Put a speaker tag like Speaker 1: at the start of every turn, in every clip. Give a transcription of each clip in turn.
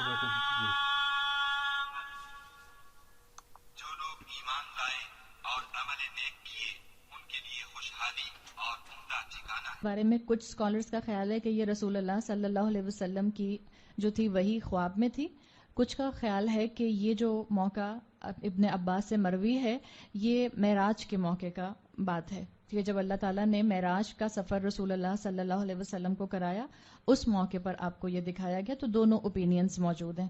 Speaker 1: جو لوگ ایمان لائے اور عمل نیک کیے ان کے لیے خوشحالی اور عمدہ ٹھکانہ ہے۔
Speaker 2: بارے میں کچھ اسکالرز کا خیال ہے کہ یہ رسول اللہ صلی اللہ علیہ وسلم کی جو تھی وہی خواب میں تھی، کچھ کا خیال ہے کہ یہ جو موقع ابن عباس سے مروی ہے یہ معراج کے موقع کا بات ہے کہ جب اللہ تعالیٰ نے معراج کا سفر رسول اللہ صلی اللہ علیہ وسلم کو کرایا اس موقع پر آپ کو یہ دکھایا گیا، تو دونوں اوپینینز موجود ہیں۔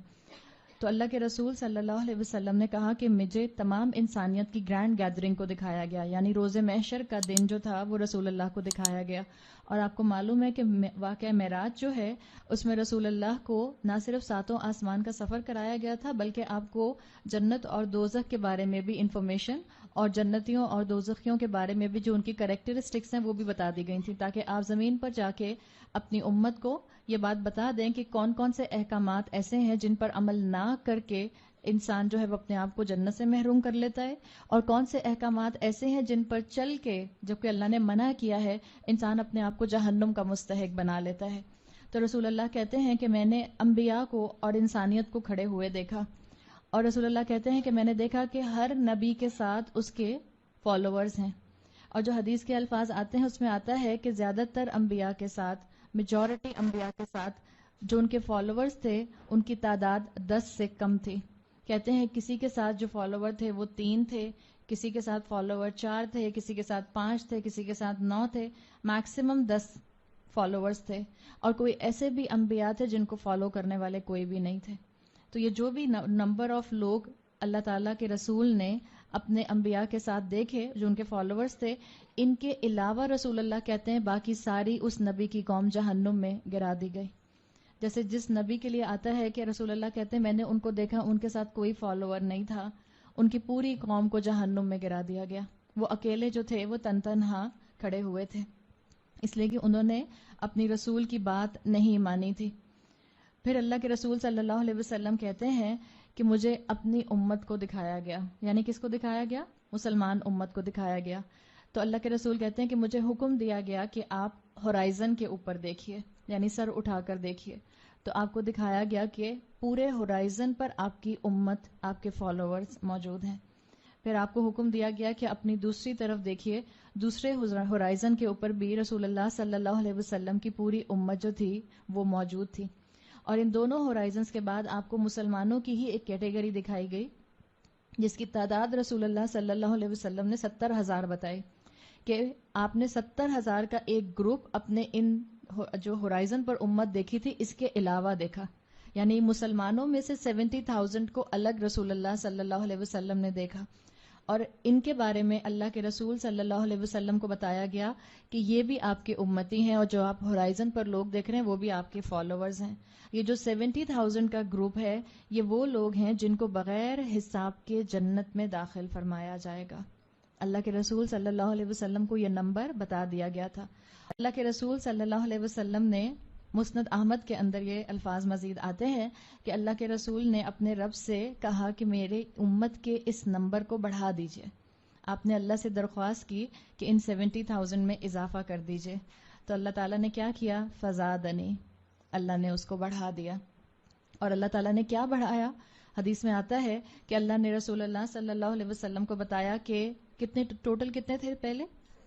Speaker 2: تو اللہ کے رسول صلی اللہ علیہ وسلم نے کہا کہ مجھے تمام انسانیت کی گرینڈ گیدرنگ کو دکھایا گیا، یعنی روز محشر کا دن جو تھا وہ رسول اللہ کو دکھایا گیا۔ اور آپ کو معلوم ہے کہ واقعہ معراج جو ہے اس میں رسول اللہ کو نہ صرف ساتوں آسمان کا سفر کرایا گیا تھا بلکہ آپ کو جنت اور دوزخ کے بارے میں بھی انفارمیشن اور جنتیوں اور دوزخیوں کے بارے میں بھی جو ان کی کریکٹرسٹکس ہیں وہ بھی بتا دی گئی تھی، تاکہ آپ زمین پر جا کے اپنی امت کو یہ بات بتا دیں کہ کون کون سے احکامات ایسے ہیں جن پر عمل نہ کر کے انسان جو ہے وہ اپنے آپ کو جنت سے محروم کر لیتا ہے، اور کون سے احکامات ایسے ہیں جن پر چل کے جبکہ اللہ نے منع کیا ہے انسان اپنے آپ کو جہنم کا مستحق بنا لیتا ہے۔ تو رسول اللہ کہتے ہیں کہ میں نے انبیاء کو اور انسانیت کو کھڑے ہوئے دیکھا، اور رسول اللہ کہتے ہیں کہ میں نے دیکھا کہ ہر نبی کے ساتھ اس کے فالوورز ہیں، اور جو حدیث کے الفاظ آتے ہیں اس میں آتا ہے کہ زیادہ تر انبیاء کے ساتھ، میجورٹی انبیاء کے ساتھ جو ان کے فالوورز تھے ان کی تعداد 10 سے کم تھی۔ کہتے ہیں کسی کے ساتھ جو فالوور تھے وہ 3 تھے، کسی کے ساتھ فالوور 4 تھے، کسی کے ساتھ 5 تھے، کسی کے ساتھ 9 تھے، میکسیمم 10 فالوورز تھے، اور کوئی ایسے بھی انبیاء تھے جن کو فالو کرنے والے کوئی بھی نہیں تھے۔ تو یہ جو بھی نمبر آف لوگ اللہ تعالیٰ کے رسول نے اپنے انبیاء کے ساتھ دیکھے جو ان کے فالوورز تھے، ان کے علاوہ رسول اللہ کہتے ہیں باقی ساری اس نبی کی قوم جہنم میں گرا دی گئی۔ جیسے جس نبی کے لیے آتا ہے کہ رسول اللہ کہتے ہیں میں نے ان کو دیکھا ان کے ساتھ کوئی فالوور نہیں تھا، ان کی پوری قوم کو جہنم میں گرا دیا گیا، وہ اکیلے جو تھے وہ تنہا کھڑے ہوئے تھے، اس لیے کہ انہوں نے اپنی رسول کی بات نہیں مانی تھی۔ پھر اللہ کے رسول صلی اللہ علیہ وسلم کہتے ہیں کہ مجھے اپنی امت کو دکھایا گیا، یعنی کس کو دکھایا گیا؟ مسلمان امت کو دکھایا گیا۔ تو اللہ کے رسول کہتے ہیں کہ مجھے حکم دیا گیا کہ آپ ہورائزن کے اوپر دیکھیے، یعنی سر اٹھا کر دیکھیے، تو آپ کو دکھایا گیا کہ پورے ہورائزن پر آپ کی امت، آپ کے فالوورز موجود ہیں۔ پھر آپ کو حکم دیا گیا کہ اپنی دوسری طرف دیکھیے، دوسرے ہورائزن کے اوپر بھی رسول اللہ صلی اللہ علیہ وسلم کی پوری امت جو تھی وہ موجود تھی۔ اور ان دونوں ہورائزنز کے بعد آپ کو مسلمانوں کی ہی ایک کیٹیگری دکھائی گئی جس کی تعداد رسول اللہ صلی اللہ علیہ وسلم نے 70,000 بتائی، کہ آپ نے 70,000 کا ایک گروپ اپنے ان جو ہورائزن پر امت دیکھی تھی اس کے علاوہ دیکھا، یعنی مسلمانوں میں سے 70,000 کو الگ رسول اللہ صلی اللہ علیہ وسلم نے دیکھا، اور ان کے بارے میں اللہ کے رسول صلی اللہ علیہ وسلم کو بتایا گیا کہ یہ بھی آپ کے امتی ہیں، اور جو آپ ہورائزن پر لوگ دیکھ رہے ہیں وہ بھی آپ کے فالوورز ہیں۔ یہ جو 70,000 کا گروپ ہے یہ وہ لوگ ہیں جن کو بغیر حساب کے جنت میں داخل فرمایا جائے گا۔ اللہ کے رسول صلی اللہ علیہ وسلم کو یہ نمبر بتا دیا گیا تھا۔ اللہ کے رسول صلی اللہ علیہ وسلم نے مسند احمد کے اندر یہ الفاظ مزید آتے ہیں کہ اللہ کے رسول نے اپنے رب سے کہا کہ میرے امت کے اس نمبر کو بڑھا دیجئے۔ آپ نے اللہ سے درخواست کی کہ ان 70,000 میں اضافہ کر دیجئے، تو اللہ تعالیٰ نے کیا کیا؟ فزادنی، اللہ نے اس کو بڑھا دیا۔ اور اللہ تعالیٰ نے کیا بڑھایا؟ حدیث میں آتا ہے کہ اللہ نے رسول اللہ صلی اللہ علیہ وسلم کو بتایا کہ کتنے ٹوٹل کتنے تھے پہلے؟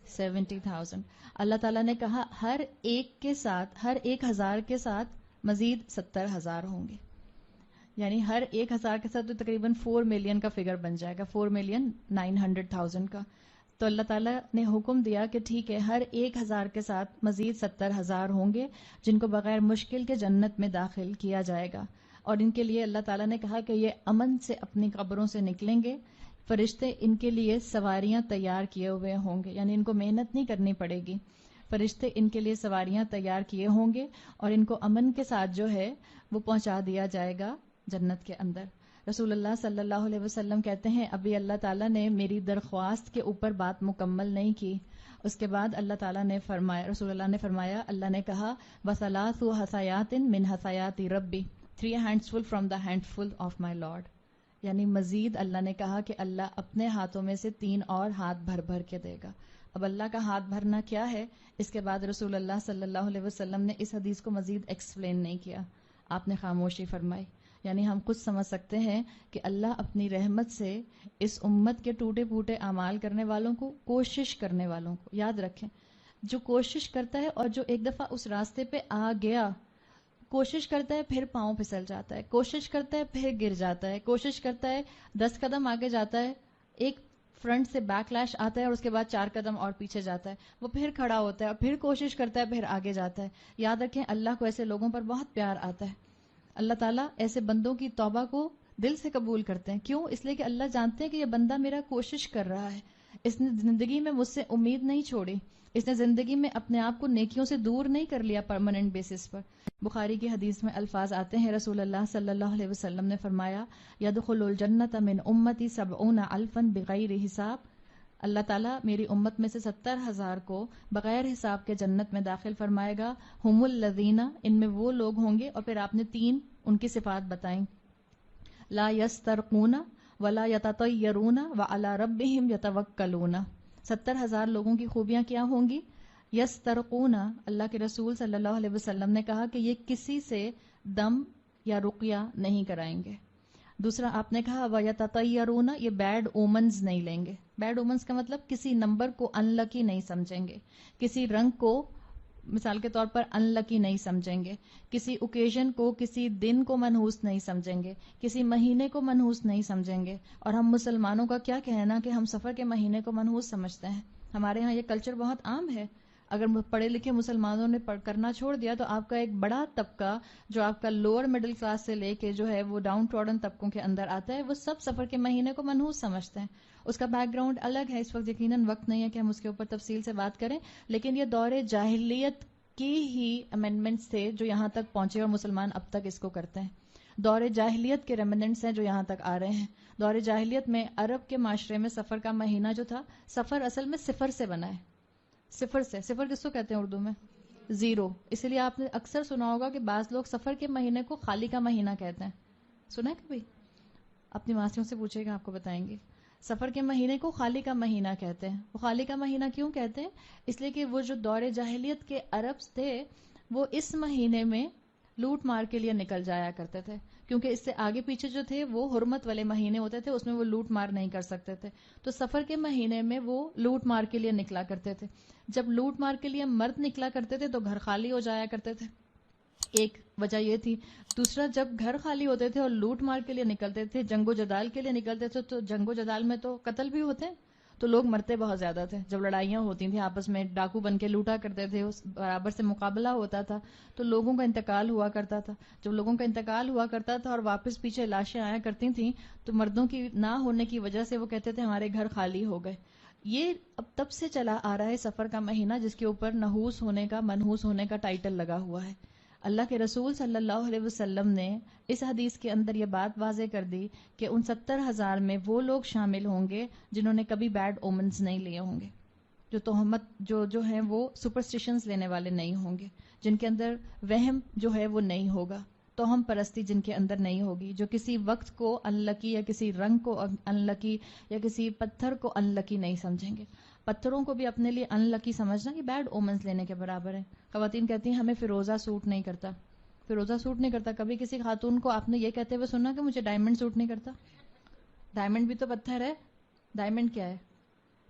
Speaker 2: 70,000۔ اللہ تعالیٰ نے کہا ہر ایک کے ساتھ، ہر 1,000 کے ساتھ مزید 70,000 ہوں گے، یعنی ہر 1,000 کے ساتھ تو تقریباً 4 ملین کا فگر بن جائے گا، 4,900,000 کا۔ تو اللہ تعالیٰ نے حکم دیا کہ ٹھیک ہے ہر 1,000 کے ساتھ مزید 70,000 ہوں گے جن کو بغیر مشکل کے جنت میں داخل کیا جائے گا، اور ان کے لیے اللہ تعالیٰ نے کہا کہ یہ امن سے اپنی قبروں سے نکلیں گے، فرشتے ان کے لیے سواریاں تیار کیے ہوئے ہوں گے، یعنی ان کو محنت نہیں کرنی پڑے گی، فرشتے ان کے لیے سواریاں تیار کیے ہوں گے اور ان کو امن کے ساتھ جو ہے وہ پہنچا دیا جائے گا جنت کے اندر۔ رسول اللہ صلی اللہ علیہ وسلم کہتے ہیں ابھی اللہ تعالیٰ نے میری درخواست کے اوپر بات مکمل نہیں کی، اس کے بعد اللہ تعالیٰ نے فرمایا، رسول اللہ نے فرمایا، اللہ نے کہا وَثَلَاثُ حَثَيَاتٍ مِّنْ حَثَيَاتِ رَبِّ 3 handsful from the handful of my Lord، یعنی مزید اللہ نے کہا کہ اللہ اپنے ہاتھوں میں سے 3 اور ہاتھ بھر بھر کے دے گا۔ اب اللہ کا ہاتھ بھرنا کیا ہے؟ اس کے بعد رسول اللہ صلی اللہ علیہ وسلم نے اس حدیث کو مزید ایکسپلین نہیں کیا، آپ نے خاموشی فرمائی، یعنی ہم خود سمجھ سکتے ہیں کہ اللہ اپنی رحمت سے اس امت کے ٹوٹے پھوٹے اعمال کرنے والوں کو، کوشش کرنے والوں کو، یاد رکھیں جو کوشش کرتا ہے اور جو ایک دفعہ اس راستے پہ آ گیا، کوشش کرتا ہے پھر پاؤں پھسل جاتا ہے، کوشش کرتا ہے پھر گر جاتا ہے، کوشش کرتا ہے 10 قدم آگے جاتا ہے، ایک فرنٹ سے بیک لیش آتا ہے اور اس کے بعد 4 قدم اور پیچھے جاتا ہے، وہ پھر کھڑا ہوتا ہے اور پھر کوشش کرتا ہے، پھر آگے جاتا ہے. یاد رکھیں اللہ کو ایسے لوگوں پر بہت پیار آتا ہے. اللہ تعالیٰ ایسے بندوں کی توبہ کو دل سے قبول کرتے ہیں. کیوں؟ اس لیے کہ اللہ جانتے ہیں کہ یہ بندہ میرا کوشش کر رہا ہے، اس نے زندگی میں مجھ سے امید نہیں چھوڑی، اس نے زندگی میں اپنے آپ کو نیکیوں سے دور نہیں کر لیا پرماننٹ بیسس پر. بخاری کی حدیث میں الفاظ آتے ہیں، رسول اللہ صلی اللہ علیہ وسلم نے فرمایا یدخل الجنت من امتی 70,000 بغیر حساب. اللہ تعالیٰ میری امت میں سے 70,000 کو بغیر حساب کے جنت میں داخل فرمائے گا. ہم الذین، ان میں وہ لوگ ہوں گے، اور پھر آپ نے 3 ان کی صفات بتائیں، لا یسترقون ولا یتطیرون وعلی ربہم یتوکلون. 70,000 لوگوں کی خوبیاں کیا ہوں گی؟ یسترقون، اللہ کے رسول صلی اللہ علیہ وسلم نے کہا کہ یہ کسی سے دم یا رقیہ نہیں کرائیں گے. دوسرا آپ نے کہا وَيَتَطَيَّرُونَ، یہ بیڈ اومنز نہیں لیں گے. بیڈ اومنز کا مطلب کسی نمبر کو ان لکی نہیں سمجھیں گے، کسی رنگ کو مثال کے طور پر ان لکی نہیں سمجھیں گے، کسی اوکیزن کو، کسی دن کو منحوس نہیں سمجھیں گے، کسی مہینے کو منحوس نہیں سمجھیں گے. اور ہم مسلمانوں کا کیا کہنا کہ ہم سفر کے مہینے کو منحوس سمجھتے ہیں. ہمارے ہاں یہ کلچر بہت عام ہے. اگر پڑھے لکھے مسلمانوں نے کرنا چھوڑ دیا تو آپ کا ایک بڑا طبقہ جو آپ کا لوور مڈل کلاس سے لے کے جو ہے وہ ڈاؤن ٹراڈن طبقوں کے اندر آتا ہے، وہ سب سفر کے مہینے کو منحوس سمجھتے ہیں. اس کا بیک گراؤنڈ الگ ہے، اس وقت یقیناً وقت نہیں ہے کہ ہم اس کے اوپر تفصیل سے بات کریں، لیکن یہ دور جاہلیت کی ہی امینڈمنٹس تھے جو یہاں تک پہنچے اور مسلمان اب تک اس کو کرتے ہیں. دور جاہلیت کے ریمننٹس ہیں جو یہاں تک آ رہے ہیں. دور جاہلیت میں عرب کے معاشرے میں سفر کا مہینہ جو تھا، سفر اصل میں صفر سے بنا ہے. صفر سے، صفر کس کو کہتے ہیں اردو میں؟ زیرو. اسی لیے آپ نے اکثر سنا ہوگا کہ بعض لوگ سفر کے مہینے کو خالی کا مہینہ کہتے ہیں. سنا ہے کبھی؟ اپنی ماسیوں سے پوچھے گا، آپ کو بتائیں گے. سفر کے مہینے کو خالی کا مہینہ کہتے ہیں. وہ خالی کا مہینہ کیوں کہتے ہیں؟ اس لیے کہ وہ جو دور جاہلیت کے عرب تھے وہ اس مہینے میں لوٹ مار کے لیے نکل جایا کرتے تھے، کیونکہ اس سے آگے پیچھے جو تھے وہ حرمت والے مہینے ہوتے تھے، اس میں وہ لوٹ مار نہیں کر سکتے تھے. تو سفر کے مہینے میں وہ لوٹ مار کے لیے نکلا کرتے تھے. جب لوٹ مار کے لیے مرد نکلا کرتے تھے تو گھر خالی ہو جایا کرتے تھے، ایک وجہ یہ تھی. دوسرا، جب گھر خالی ہوتے تھے اور لوٹ مار کے لیے نکلتے تھے، جنگ و جدال کے لیے نکلتے تھے، تو جنگ و جدال میں تو قتل بھی ہوتے ہیں، تو لوگ مرتے بہت زیادہ تھے. جب لڑائیاں ہوتی تھیں آپس میں، ڈاکو بن کے لوٹا کرتے تھے، اس برابر سے مقابلہ ہوتا تھا، تو لوگوں کا انتقال ہوا کرتا تھا. جب لوگوں کا انتقال ہوا کرتا تھا اور واپس پیچھے لاشیں آیا کرتی تھیں، تو مردوں کی نہ ہونے کی وجہ سے وہ کہتے تھے ہمارے گھر خالی ہو گئے. یہ اب تب سے چلا آ رہا ہے سفر کا مہینہ، جس کے اوپر نحوس ہونے کا، منحوس ہونے کا ٹائٹل لگا ہوا ہے. اللہ کے رسول صلی اللہ علیہ وسلم نے اس حدیث کے اندر یہ بات واضح کر دی کہ ان 70,000 میں وہ لوگ شامل ہوں گے جنہوں نے کبھی بیڈ اومنز نہیں لیے ہوں گے، جو تہمت جو ہیں وہ سپرسٹیشنز لینے والے نہیں ہوں گے، جن کے اندر وہم جو ہے وہ نہیں ہوگا، توہم پرستی جن کے اندر نہیں ہوگی، جو کسی وقت کو ان لکی یا کسی رنگ کو ان لکی یا کسی پتھر کو ان لکی نہیں سمجھیں گے. پتھروں کو بھی اپنے لیے ان لکی سمجھنا یہ بیڈ اومنز لینے کے برابر ہے. خواتین کہتی ہیں ہمیں فیروزہ سوٹ نہیں کرتا. فیروزہ سوٹ نہیں کرتا. کبھی کسی خاتون کو آپ نے یہ کہتے ہوئے سنا کہ مجھے ڈائمنڈ سوٹ نہیں کرتا؟ ڈائمنڈ بھی تو پتھر ہے. ڈائمنڈ کیا ہے؟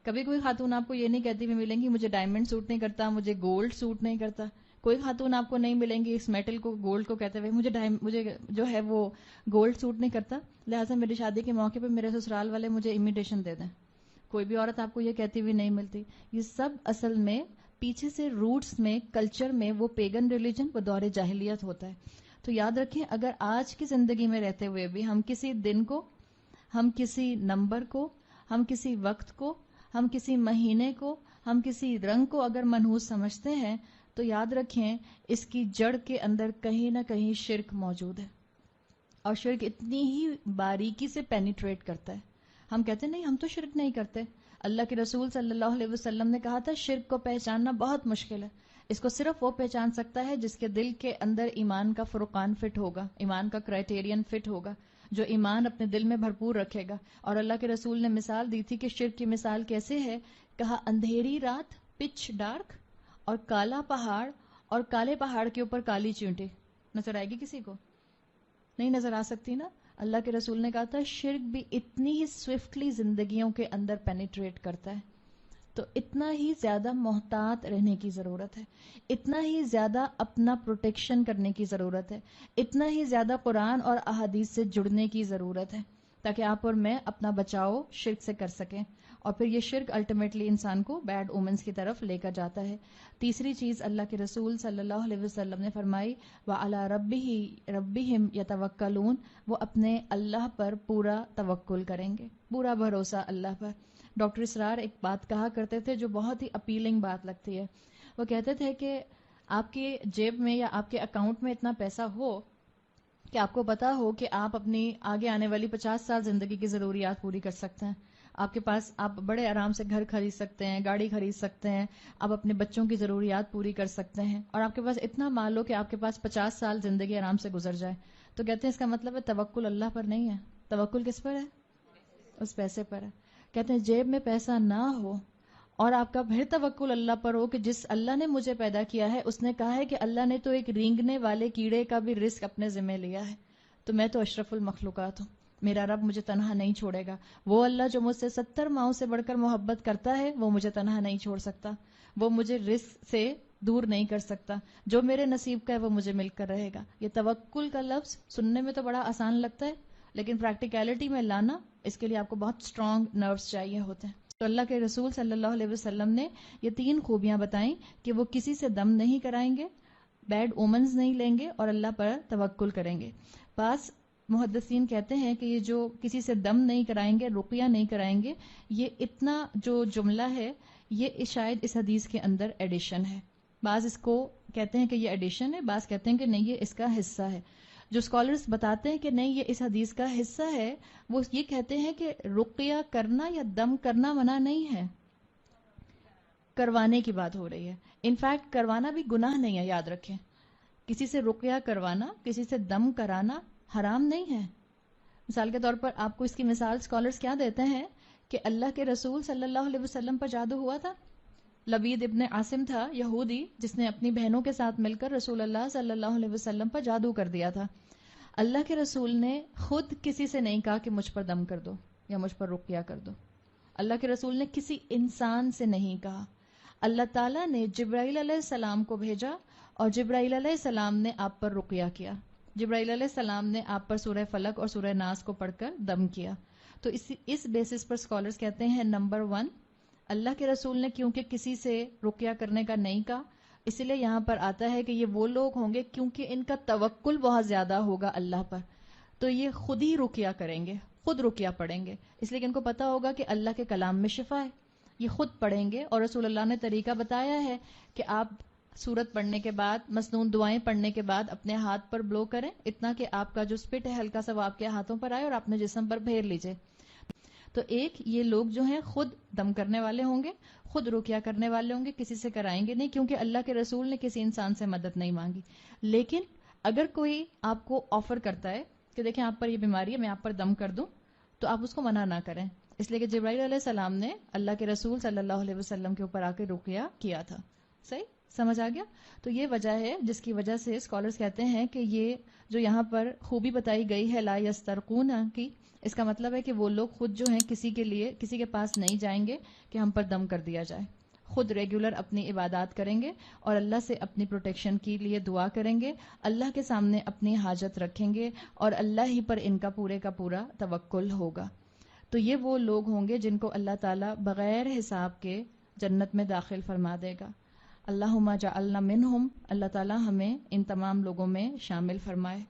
Speaker 2: کبھی کوئی خاتون آپ کو یہ نہیں کہتی ہوئی ملیں گی مجھے ڈائمنڈ سوٹ نہیں کرتا، مجھے گولڈ سوٹ نہیں کرتا. کوئی خاتون آپ کو نہیں ملیں گی اس میٹل کو، گولڈ کو کہتے ہوئے مجھے جو ہے وہ گولڈ سوٹ نہیں کرتا، لہٰذا میری شادی کے موقع پہ میرے سسرال والے مجھے امیٹیشن دے دیں. کوئی بھی عورت آپ کو یہ کہتی ہوئی نہیں ملتی. یہ سب اصل میں پیچھے سے روٹس میں، کلچر میں وہ پیگن ریلیجن، وہ دور جاہلیت ہوتا ہے. تو یاد رکھیں اگر آج کی زندگی میں رہتے ہوئے بھی ہم کسی دن کو، ہم کسی نمبر کو، ہم کسی وقت کو، ہم کسی مہینے کو، ہم کسی رنگ کو اگر منحوس سمجھتے ہیں تو یاد رکھیں اس کی جڑ کے اندر کہیں نہ کہیں شرک موجود ہے. اور شرک اتنی ہی باریکی سے پینیٹریٹ کرتا ہے. ہم کہتے ہیں نہیں ہم تو شرک نہیں کرتے. اللہ کے رسول صلی اللہ علیہ وسلم نے کہا تھا شرک کو پہچاننا بہت مشکل ہے. اس کو صرف وہ پہچان سکتا ہے جس کے دل کے اندر ایمان کا فرقان فٹ ہوگا، ایمان کا کرائٹیرین فٹ ہوگا، جو ایمان اپنے دل میں بھرپور رکھے گا. اور اللہ کے رسول نے مثال دی تھی کہ شرک کی مثال کیسے ہے. کہا اندھیری رات، پچ ڈارک، اور کالا پہاڑ، اور کالے پہاڑ کے اوپر کالی چینٹی. نظر آئے گی کسی کو؟ نہیں نظر آ سکتی نا. اللہ کے رسول نے کہا تھا شرک بھی اتنی ہی سوئفٹلی زندگیوں کے اندر پینیٹریٹ کرتا ہے. تو اتنا ہی زیادہ محتاط رہنے کی ضرورت ہے, اتنا ہی زیادہ اپنا پروٹیکشن کرنے کی ضرورت ہے, اتنا ہی زیادہ قرآن اور احادیث سے جڑنے کی ضرورت ہے تاکہ آپ اور میں اپنا بچاؤ شرک سے کر سکیں. اور پھر یہ شرک الٹیمیٹلی انسان کو بیڈ اومنس کی طرف لے کر جاتا ہے. تیسری چیز اللہ کے رسول صلی اللہ علیہ وسلم نے فرمائی وَعَلَىٰ رَبِّهِمْ يَتَوَكَّلُونَ, وہ اپنے اللہ پر پورا توکل کریں گے, پورا بھروسہ اللہ پر. ڈاکٹر اسرار ایک بات کہا کرتے تھے جو بہت ہی اپیلنگ بات لگتی ہے. وہ کہتے تھے کہ آپ کی جیب میں یا آپ کے اکاؤنٹ میں اتنا پیسہ ہو کہ آپ کو پتا ہو کہ آپ اپنی آگے آنے والی 50 سال زندگی کی ضروریات پوری کر سکتے ہیں. آپ کے پاس آپ بڑے آرام سے گھر خرید سکتے ہیں, گاڑی خرید سکتے ہیں, آپ اپنے بچوں کی ضروریات پوری کر سکتے ہیں, اور آپ کے پاس اتنا مال ہو کہ آپ کے پاس 50 سال زندگی آرام سے گزر جائے. تو کہتے ہیں اس کا مطلب ہے توکل اللہ پر نہیں ہے. توکل کس پر ہے؟ اس پیسے پر ہے. کہتے ہیں جیب میں پیسہ نہ ہو اور آپ کا پھر توکل اللہ پر ہو کہ جس اللہ نے مجھے پیدا کیا ہے اس نے کہا ہے کہ اللہ نے تو ایک رینگنے والے کیڑے کا بھی رزق اپنے ذمہ لیا ہے, تو میں تو اشرف المخلوقات ہوں, میرا رب مجھے تنہا نہیں چھوڑے گا. وہ اللہ جو مجھ سے 70 ماؤں سے بڑھ کر محبت کرتا ہے وہ مجھے تنہا نہیں چھوڑ سکتا, وہ مجھے رزق سے دور نہیں کر سکتا, جو میرے نصیب کا ہے وہ مجھے مل کر رہے گا. یہ توکل کا لفظ سننے میں تو بڑا آسان لگتا ہے لیکن پریکٹیکلٹی میں لانا اس کے لیے آپ کو بہت اسٹرانگ نروس چاہیے ہوتے ہیں. تو اللہ کے رسول صلی اللہ علیہ وسلم نے یہ 3 خوبیاں بتائیں کہ وہ کسی سے دم نہیں کرائیں گے, بیڈ اومنز نہیں لیں گے اور اللہ پر توکل کریں گے. بعض محدثین کہتے ہیں کہ یہ جو کسی سے دم نہیں کرائیں گے, رقیہ نہیں کرائیں گے, یہ اتنا جو جملہ ہے یہ شاید اس حدیث کے اندر ایڈیشن ہے. بعض اس کو کہتے ہیں کہ یہ ایڈیشن ہے, بعض کہتے ہیں کہ نہیں یہ اس کا حصہ ہے. جو اسکالرز بتاتے ہیں کہ نہیں یہ اس حدیث کا حصہ ہے وہ یہ کہتے ہیں کہ رقیہ کرنا یا دم کرنا منع نہیں ہے, کروانے کی بات ہو رہی ہے. انفیکٹ کروانا بھی گناہ نہیں ہے, یاد رکھیں. کسی سے رقیہ کروانا, کسی سے دم کرانا حرام نہیں ہے. مثال کے طور پر آپ کو اس کی مثال اسکالرز کیا دیتے ہیں کہ اللہ کے رسول صلی اللہ علیہ وسلم پر جادو ہوا تھا. لبید ابن عاصم تھا یہودی جس نے اپنی بہنوں کے ساتھ مل کر رسول اللہ صلی اللہ علیہ وسلم پر جادو کر دیا تھا. اللہ کے رسول نے خود کسی سے نہیں کہا کہ مجھ پر دم کر دو یا مجھ پر رقیہ کر دو. اللہ کے رسول نے کسی انسان سے نہیں کہا. اللہ تعالیٰ نے جبرائیل علیہ السلام کو بھیجا اور جبرائیل علیہ السلام نے آپ پر رقیہ کیا. جبرائیل علیہ السلام نے آپ پر سورہ فلق اور سورہ ناس کو پڑھ کر دم کیا. تو اس بیسس پر اسکالرز کہتے ہیں نمبر 1 اللہ کے رسول نے کیونکہ کسی سے رقیہ کرنے کا نہیں کہا, اس لیے یہاں پر آتا ہے کہ یہ وہ لوگ ہوں گے کیونکہ ان کا توکل بہت زیادہ ہوگا اللہ پر, تو یہ خود ہی رقیہ کریں گے, خود رقیہ پڑھیں گے, اس لیے کہ ان کو پتا ہوگا کہ اللہ کے کلام میں شفا ہے. یہ خود پڑھیں گے اور رسول اللہ نے طریقہ بتایا ہے کہ آپ سورت پڑھنے کے بعد, مسنون دعائیں پڑھنے کے بعد اپنے ہاتھ پر بلو کریں اتنا کہ آپ کا جو اسپٹ ہے ہلکا سا وہ آپ کے ہاتھوں پر آئے اور اپنے جسم پر پھیر لیجئے. تو ایک یہ لوگ جو ہیں خود دم کرنے والے ہوں گے, خود رقیہ کرنے والے ہوں گے, کسی سے کرائیں گے نہیں کیونکہ اللہ کے رسول نے کسی انسان سے مدد نہیں مانگی. لیکن اگر کوئی آپ کو آفر کرتا ہے کہ دیکھیں آپ پر یہ بیماری ہے میں آپ پر دم کر دوں, تو آپ اس کو منع نہ کریں, اس لیے کہ جبرائیل علیہ السلام نے اللہ کے رسول صلی اللہ علیہ وسلم کے اوپر آ کے رقیہ کیا تھا. صحیح سمجھ آ گیا؟ تو یہ وجہ ہے جس کی وجہ سے اسکالرز کہتے ہیں کہ یہ جو یہاں پر خوبی بتائی گئی ہے لا یسترقون کی, اس کا مطلب ہے کہ وہ لوگ خود جو ہیں کسی کے پاس نہیں جائیں گے کہ ہم پر دم کر دیا جائے. خود ریگولر اپنی عبادات کریں گے اور اللہ سے اپنی پروٹیکشن کے لیے دعا کریں گے, اللہ کے سامنے اپنی حاجت رکھیں گے اور اللہ ہی پر ان کا پورے کا پورا توکل ہوگا. تو یہ وہ لوگ ہوں گے جن کو اللہ تعالیٰ بغیر حساب کے جنت میں داخل فرما دے گا. اللہم جعلنا منہم, اللہ تعالیٰ ہمیں ان تمام لوگوں میں شامل فرمائے.